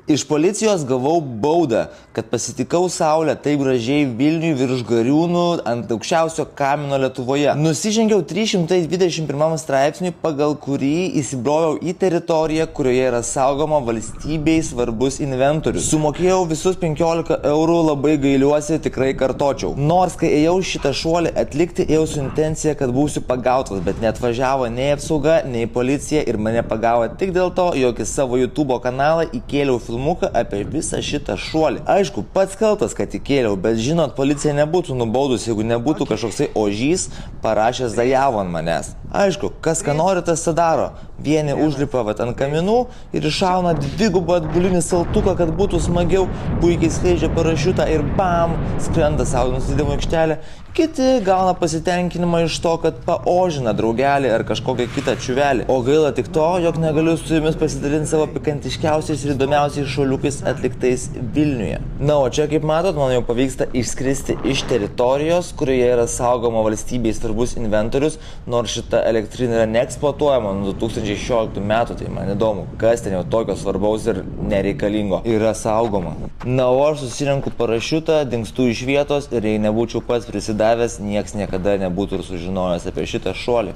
Iš policijos gavau baudą, kad pasitikau saulę taip gražiai Vilniui virš Gariūnų ant aukščiausio kamino Lietuvoje. Nusižengiau 321 straipsniui, pagal kurį įsibroviau į teritoriją, kurioje yra saugoma valstybei svarbus inventorius. Sumokėjau visus 15 eurų, labai gailiuosi, tikrai kartočiau. Nors kai ėjau šitą šuolį atlikti, ėjau su intencija, kad būsiu pagautas, bet neatvažiavo nei apsauga, nei policija ir mane pagavo tik dėl to, jog į savo YouTube kanalą įkėliau filmuką apie visą šitą šuolį. Aišku, pats kaltas, kad įkėliau, bet žinot, policija nebūtų nubaudus, jeigu nebūtų kažkoksai ožys parašęs zajavo ant manęs. Aišku, kas ką nori, tas daro. Vieni užlipa ant kaminų ir iššauna dvigubą atbulinį saltuką, kad būtų smagiau, puikiai skleidžia parašiutą ir bam, skrenda savo nuslydimo aikštelę. Kiti gauna pasitenkinimą iš to, kad paožina draugelį ar kažkokią kitą čiuvelį. O gaila tik to, jog negaliu su jumis pasidalinti savo pikantiškiausiais ir įdomiausiais šuoliukais atliktais Vilniuje. Na, o čia, kaip matot, man jau pavyksta išskristi iš teritorijos, kurioje yra saugoma valstybei svarbus inventorius, nors šita elektrinė yra neeksploatuojama nuo 2016 metų, tai man įdomu, kas ten jau tokio svarbaus ir nereikalingo yra saugoma. Na, o aš susirenku parašiutą, dingstu iš vietos ir jei nebūčiau pats prisidavęs, nieks niekada nebūtų ir sužinojęs apie šitą šuolį.